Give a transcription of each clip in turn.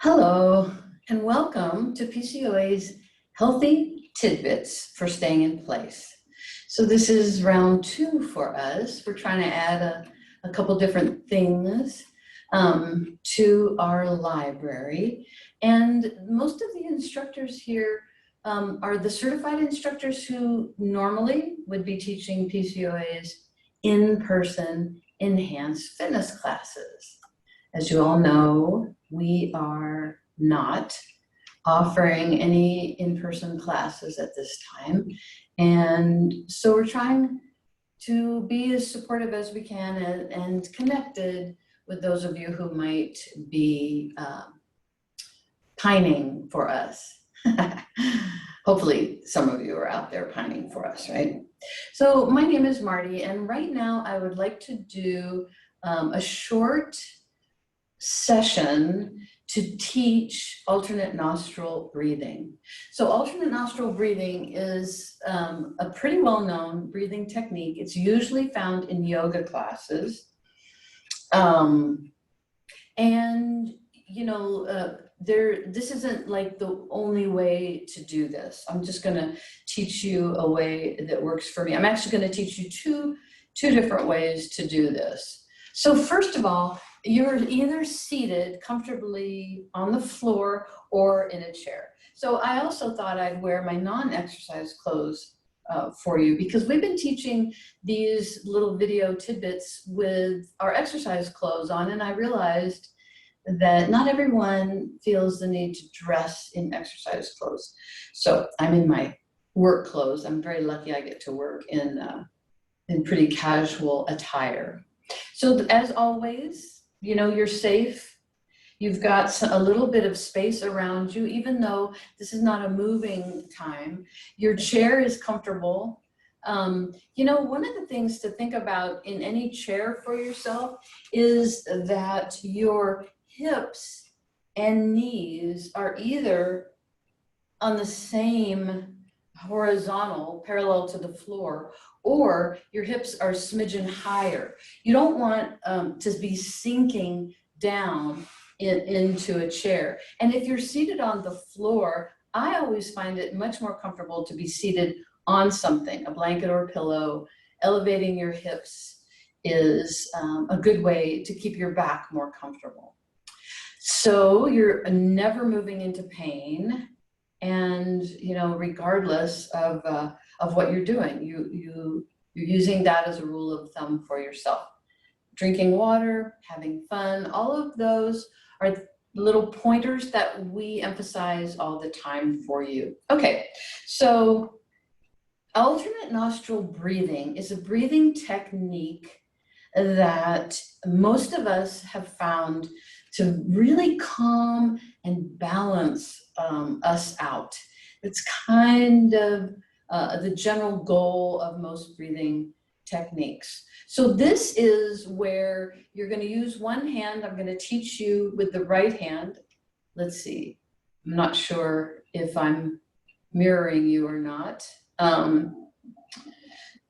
Hello, and welcome to PCOA's Healthy Tidbits for Staying in Place. So this is round 2 for us. We're trying to add a couple different things to our library. And most of the instructors here are the certified instructors who normally would be teaching PCOA's in-person enhanced fitness classes. As you all know, we are not offering any in-person classes at this time. And so we're trying to be as supportive as we can and connected with those of you who might be pining for us. Hopefully some of you are out there pining for us, right? So my name is Marty, and right now I would like to do a short session to teach alternate nostril breathing. So alternate nostril breathing is a pretty well-known breathing technique. It's usually found in yoga classes. This isn't like the only way to do this. I'm just gonna teach you a way that works for me. I'm actually gonna teach you two different ways to do this. So first of all, you're either seated comfortably on the floor or in a chair. So I also thought I'd wear my non-exercise clothes for you, because we've been teaching these little video tidbits with our exercise clothes on, and I realized that not everyone feels the need to dress in exercise clothes. So I'm in my work clothes. I'm very lucky I get to work in pretty casual attire. So as always, you know, you're safe. You've got a little bit of space around you, even though this is not a moving time. Your chair is comfortable. You know, one of the things to think about in any chair for yourself is that your hips and knees are either on the same horizontal, parallel to the floor, or your hips are a smidgen higher. You don't want to be sinking down into a chair. And if you're seated on the floor, I always find it much more comfortable to be seated on something, a blanket or a pillow. Elevating your hips is a good way to keep your back more comfortable. So you're never moving into pain. And, you know, regardless of what you're doing, you're using that as a rule of thumb for yourself. Drinking water, having fun, all of those are little pointers that we emphasize all the time for you. Okay, so alternate nostril breathing is a breathing technique that most of us have found to really calm and balance us out. It's kind of the general goal of most breathing techniques. So this is where you're going to use one hand. I'm going to teach you with the right hand. Let's see. I'm not sure if I'm mirroring you or not.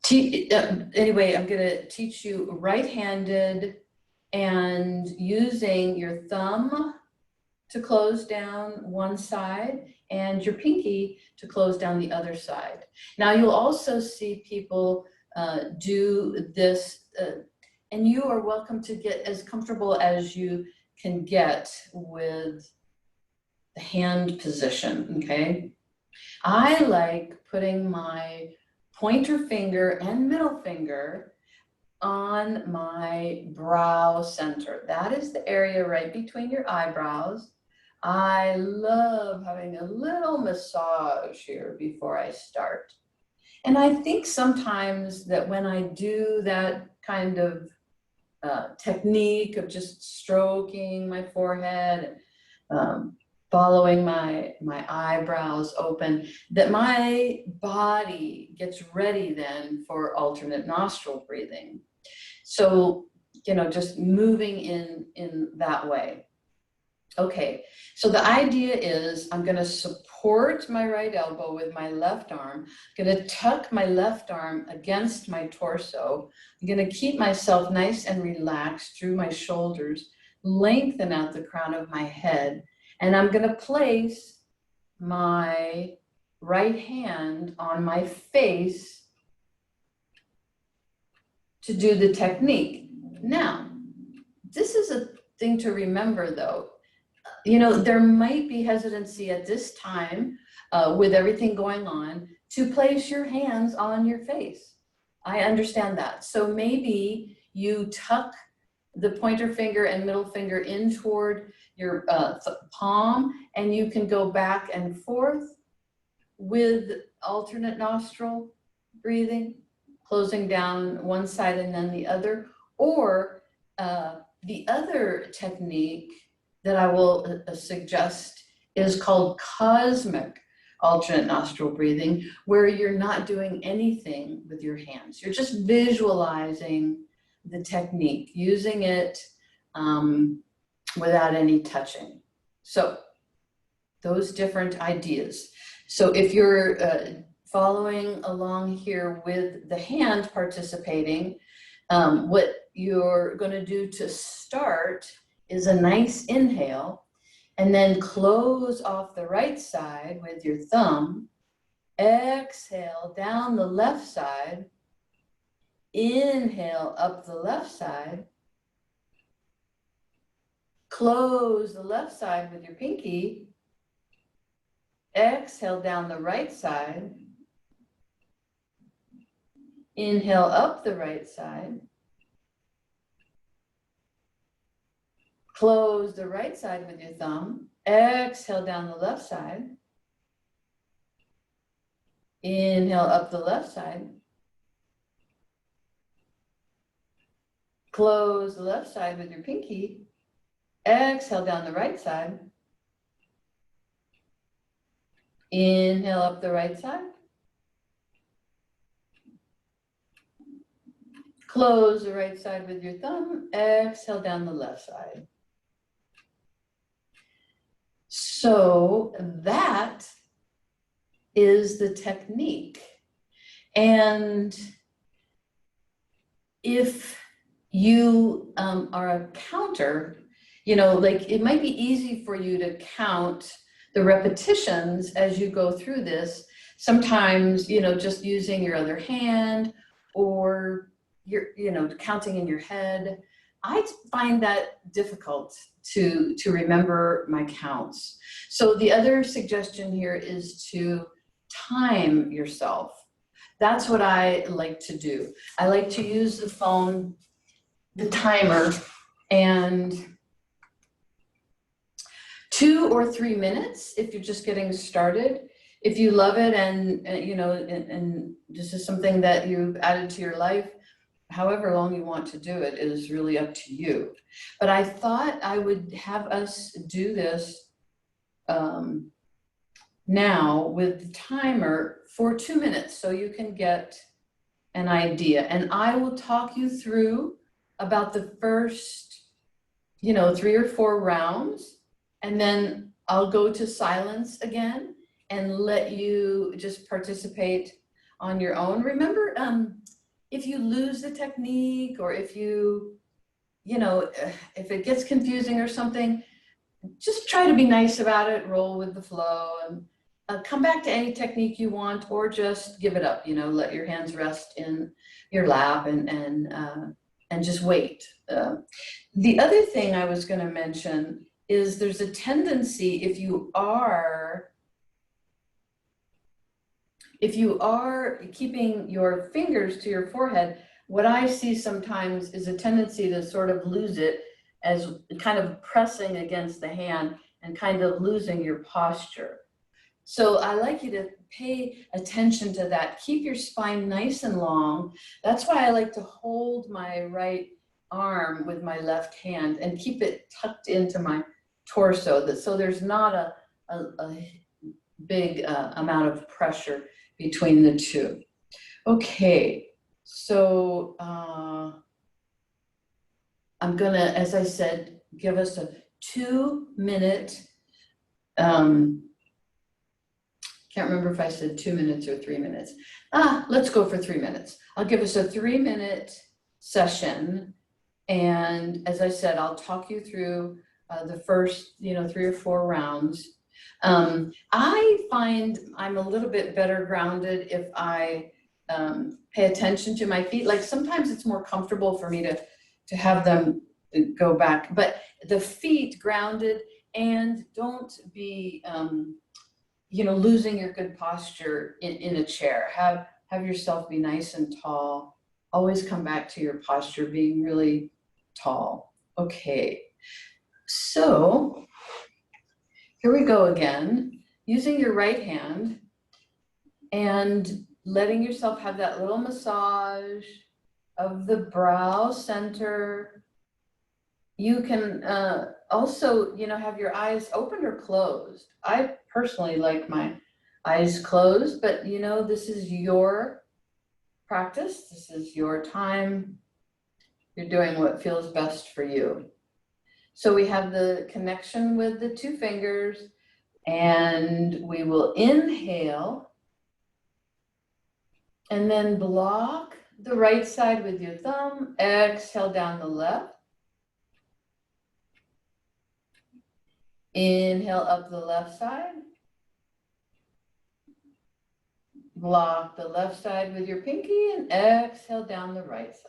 Anyway, I'm going to teach you right-handed and using your thumb to close down one side and your pinky to close down the other side. Now you'll also see people do this, and you are welcome to get as comfortable as you can get with the hand position, okay? I like putting my pointer finger and middle finger on my brow center. That is the area right between your eyebrows. I love having a little massage here before I start. And I think sometimes that when I do that kind of technique of just stroking my forehead, following my eyebrows open, that my body gets ready then for alternate nostril breathing. So, you know, just moving in that way. Okay, so the idea is I'm going to support my right elbow with my left arm. I'm going to tuck my left arm against my torso. I'm going to keep myself nice and relaxed through my shoulders, lengthen out the crown of my head, And I'm gonna place my right hand on my face to do the technique. Now, this is a thing to remember though. You know, there might be hesitancy at this time with everything going on to place your hands on your face. I understand that. So maybe you tuck the pointer finger and middle finger in toward your palm, and you can go back and forth with alternate nostril breathing, closing down one side and then the other. Or the other technique that I will suggest is called cosmic alternate nostril breathing, where you're not doing anything with your hands. You're just visualizing the technique, using it without any touching. So those different ideas. So if you're following along here with the hand participating, what you're going to do to start is a nice inhale, and then close off the right side with your thumb. Exhale down the left side. Inhale up the left side. Close the left side with your pinky. Exhale down the right side. Inhale up the right side. Close the right side with your thumb. Exhale down the left side. Inhale up the left side. Close the left side with your pinky. Exhale down the right side. Inhale up the right side. Close the right side with your thumb. Exhale down the left side. So that is the technique. And if you are a counter, you know, like it might be easy for you to count the repetitions as you go through this. Sometimes, you know, just using your other hand, or you're, you know, counting in your head. I find that difficult to remember my counts. So the other suggestion here is to time yourself. That's what I like to do. I like to use the phone, the timer, and 2 or 3 minutes if you're just getting started. If you love it and you know, and this is something that you've added to your life, however long you want to do it is really up to you. But I thought I would have us do this now with the timer for 2 minutes so you can get an idea. And I will talk you through about the first, you know, 3 or 4 rounds, and then I'll go to silence again and let you just participate on your own. Remember, if you lose the technique, or if you know, if it gets confusing or something, just try to be nice about it, roll with the flow, and come back to any technique you want, or just give it up, you know, let your hands rest in your lap and just wait. The other thing I was going to mention is there's a tendency, if you are keeping your fingers to your forehead, what I see sometimes is a tendency to sort of lose it, as kind of pressing against the hand and kind of losing your posture. So I like you to pay attention to that. Keep your spine nice and long. That's why I like to hold my right arm with my left hand and keep it tucked into my torso, so there's not a big amount of pressure between the two. Okay, so I'm gonna, as I said, give us a 2-minute, can't remember if I said 2 minutes or 3 minutes. Let's go for 3 minutes. I'll give us a 3-minute session. And as I said, I'll talk you through the first, 3 or 4 rounds. I find I'm a little bit better grounded if I pay attention to my feet. Like sometimes it's more comfortable for me to have them go back, but the feet grounded, and don't be, losing your good posture in a chair. Have yourself be nice and tall. Always come back to your posture being really tall. Okay, so here we go again. Using your right hand and letting yourself have that little massage of the brow center. You can also, have your eyes open or closed. I personally like my eyes closed, but this is your practice. This is your time. You're doing what feels best for you. So we have the connection with the 2 fingers, and we will inhale and then block the right side with your thumb. Exhale down the left. Inhale up the left side. Block the left side with your pinky and exhale down the right side.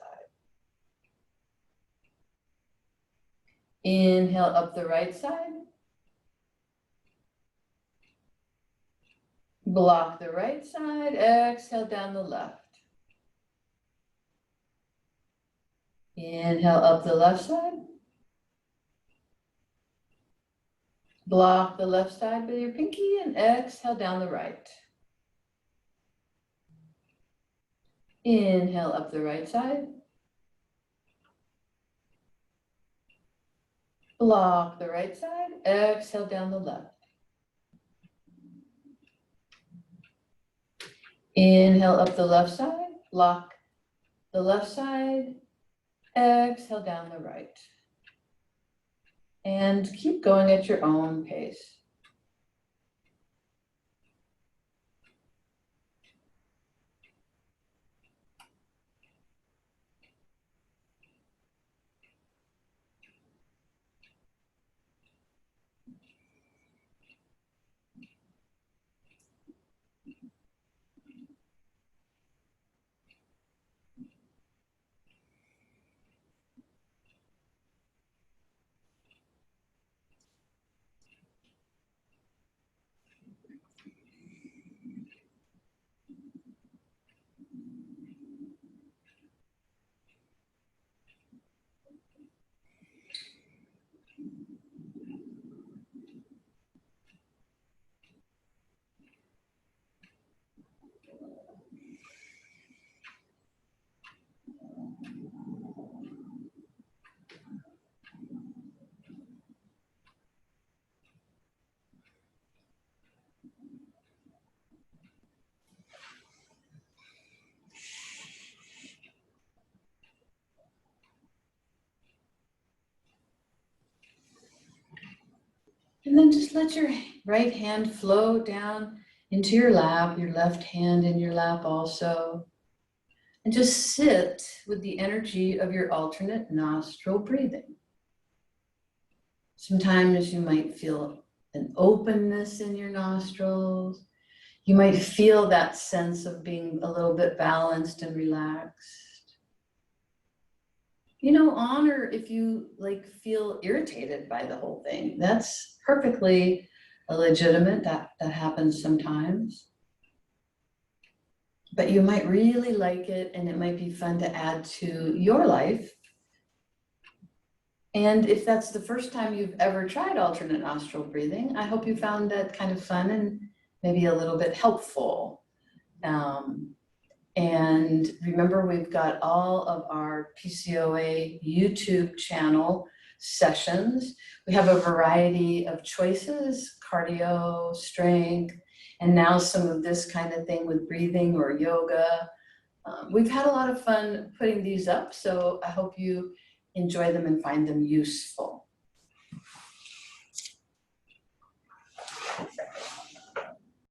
Inhale up the right side. Block the right side, exhale down the left. Inhale up the left side. Block the left side with your pinky and exhale down the right. Inhale up the right side. Block the right side, exhale down the left. Inhale up the left side, block the left side, exhale down the right. And keep going at your own pace. And then just let your right hand flow down into your lap, your left hand in your lap also. And just sit with the energy of your alternate nostril breathing. Sometimes you might feel an openness in your nostrils. You might feel that sense of being a little bit balanced and relaxed. Honor if you feel irritated by the whole thing. That's perfectly legitimate. That happens sometimes. But you might really like it, and it might be fun to add to your life. And if that's the first time you've ever tried alternate nostril breathing, I hope you found that kind of fun and maybe a little bit helpful. And remember, we've got all of our PCOA YouTube channel sessions. We have a variety of choices: cardio, strength, and now some of this kind of thing with breathing or yoga. We've had a lot of fun putting these up, so I hope you enjoy them and find them useful.